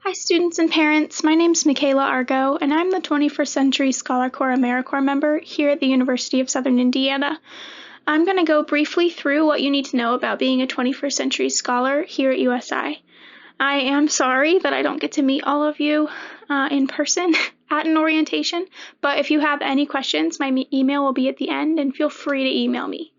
Hi students and parents, my name is Michaela Argo and I'm the 21st Century Scholar Corps AmeriCorps member here at the University of Southern Indiana. I'm going to go briefly through what you need to know about being a 21st Century Scholar here at USI. I am sorry that I don't get to meet all of you in person at an orientation, but if you have any questions, my email will be at the end and feel free to email me.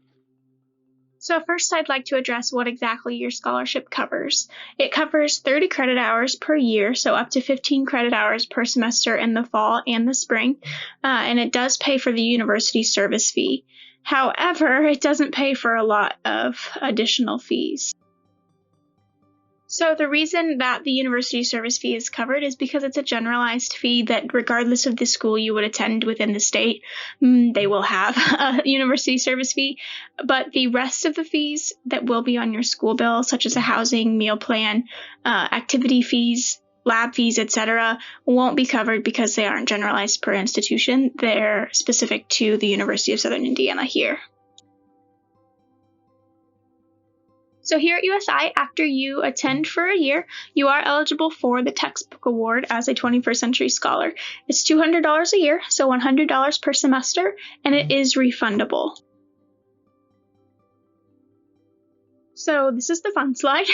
So first, I'd like to address what exactly your scholarship covers. It covers 30 credit hours per year, so up to 15 credit hours per semester in the fall and the spring, and it does pay for the university service fee. However, it doesn't pay for a lot of additional fees. So the reason that the university service fee is covered is because it's a generalized fee that regardless of the school you would attend within the state, they will have a university service fee. But the rest of the fees that will be on your school bill, such as a housing, meal plan, activity fees, lab fees, etc., won't be covered because they aren't generalized per institution. They're specific to the University of Southern Indiana here. So here at USI, after you attend for a year, you are eligible for the textbook award as a 21st Century Scholar. It's $200 a year, so $100 per semester, and it is refundable. So this is the fun slide.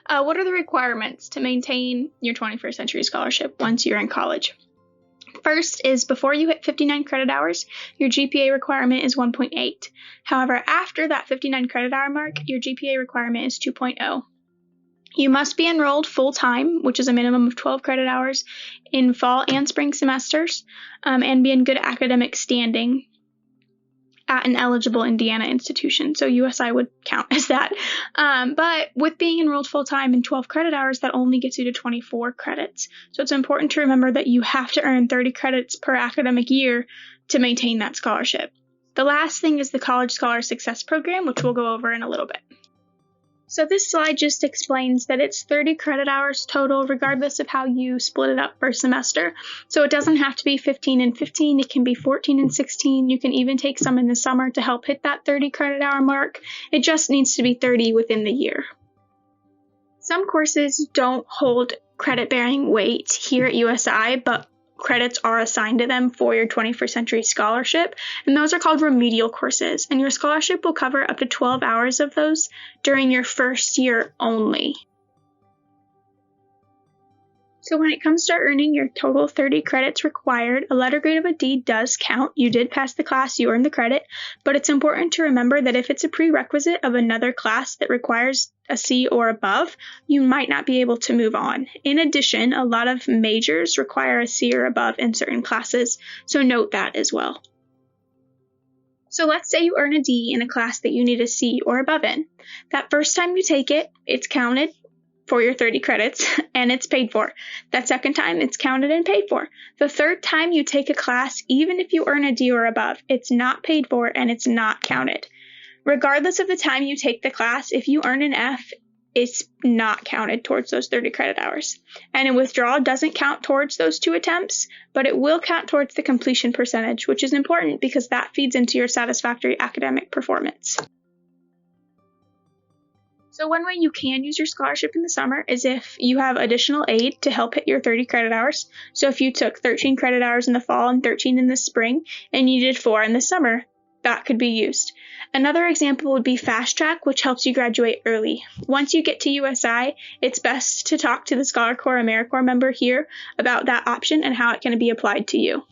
What are the requirements to maintain your 21st Century Scholarship once you're in college? First is before you hit 59 credit hours, your GPA requirement is 1.8. However, after that 59 credit hour mark, your GPA requirement is 2.0. You must be enrolled full-time, which is a minimum of 12 credit hours in fall and spring semesters, and be in good academic standing at an eligible Indiana institution. So USI would count as that. But with being enrolled full-time in 12 credit hours, that only gets you to 24 credits. So it's important to remember that you have to earn 30 credits per academic year to maintain that scholarship. The last thing is the College Scholar Success Program, which we'll go over in a little bit. So this slide just explains that it's 30 credit hours total, regardless of how you split it up per semester. So it doesn't have to be 15 and 15. It can be 14 and 16. You can even take some in the summer to help hit that 30 credit hour mark. It just needs to be 30 within the year. Some courses don't hold credit-bearing weight here at USI, but credits are assigned to them for your 21st Century Scholarship, and those are called remedial courses, and your scholarship will cover up to 12 hours of those during your first year only. So when it comes to earning your total 30 credits required, a letter grade of a D does count. You did pass the class, you earned the credit, but it's important to remember that if it's a prerequisite of another class that requires a C or above, you might not be able to move on. In addition, a lot of majors require a C or above in certain classes, so note that as well. So let's say you earn a D in a class that you need a C or above in. That first time you take it, it's counted for your 30 credits, and it's paid for. That second time, it's counted and paid for. The third time you take a class, even if you earn a D or above, it's not paid for and it's not counted. Regardless of the time you take the class, if you earn an F, it's not counted towards those 30 credit hours. And a withdrawal doesn't count towards those 2 attempts, but it will count towards the completion percentage, which is important because that feeds into your satisfactory academic performance. So one way you can use your scholarship in the summer is if you have additional aid to help hit your 30 credit hours. So if you took 13 credit hours in the fall and 13 in the spring, and you did 4 in the summer, that could be used. Another example would be Fast Track, which helps you graduate early. Once you get to USI, it's best to talk to the Scholar Corps AmeriCorps member here about that option and how it can be applied to you.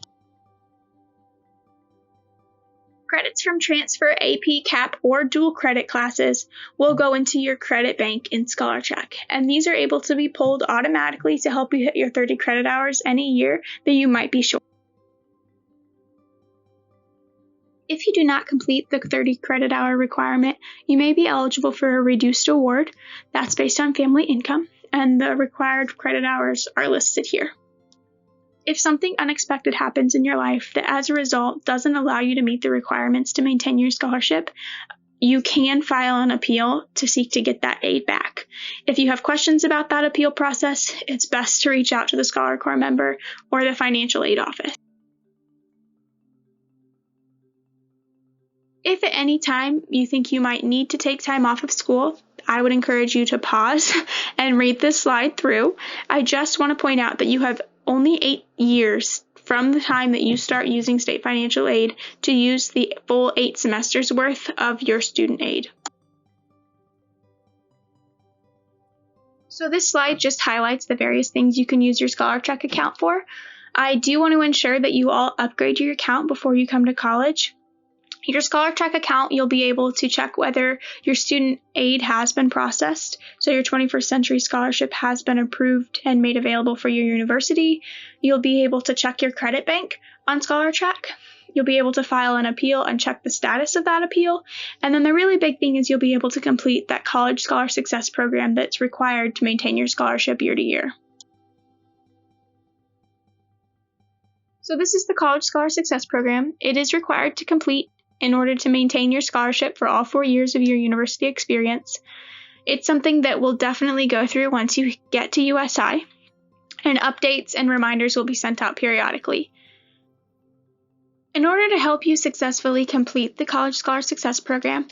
Credits from transfer, AP, CAP, or dual credit classes will go into your credit bank in ScholarCheck, and these are able to be pulled automatically to help you hit your 30 credit hours any year that you might be short. If you do not complete the 30 credit hour requirement, you may be eligible for a reduced award. That's based on family income, and the required credit hours are listed here. If something unexpected happens in your life that as a result doesn't allow you to meet the requirements to maintain your scholarship, you can file an appeal to seek to get that aid back. If you have questions about that appeal process, it's best to reach out to the Scholar Corps member or the financial aid office. If at any time you think you might need to take time off of school, I would encourage you to pause and read this slide through. I just want to point out that you have only 8 years from the time that you start using state financial aid to use the full 8 semesters worth of your student aid. So this slide just highlights the various things you can use your ScholarTrack account for. I do want to ensure that you all upgrade your account before you come to college. Your ScholarTrack account, you'll be able to check whether your student aid has been processed, so your 21st Century Scholarship has been approved and made available for your university. You'll be able to check your credit bank on ScholarTrack. You'll be able to file an appeal and check the status of that appeal. And then the really big thing is you'll be able to complete that College Scholar Success program that's required to maintain your scholarship year to year. So this is the College Scholar Success program. It is required to complete in order to maintain your scholarship for all 4 years of your university experience. It's something that we'll definitely go through once you get to USI, and updates and reminders will be sent out periodically. In order to help you successfully complete the College Scholar Success program,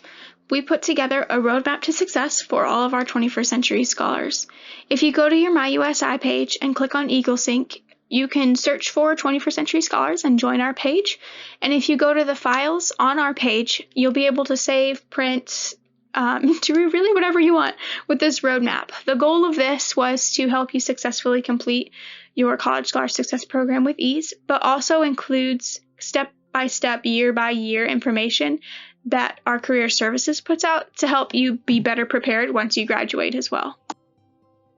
we put together a roadmap to success for all of our 21st Century Scholars. If you go to your MyUSI page and click on EagleSync, you can search for 21st Century Scholars and join our page. And if you go to the files on our page, you'll be able to save, print, do really whatever you want with this roadmap. The goal of this was to help you successfully complete your College Scholar Success program with ease, but also includes step-by-step, year-by-year information that our Career Services puts out to help you be better prepared once you graduate as well.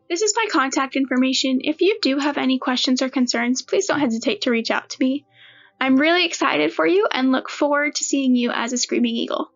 This is my contact information. If you do have any questions or concerns, please don't hesitate to reach out to me. I'm really excited for you and look forward to seeing you as a Screaming Eagle.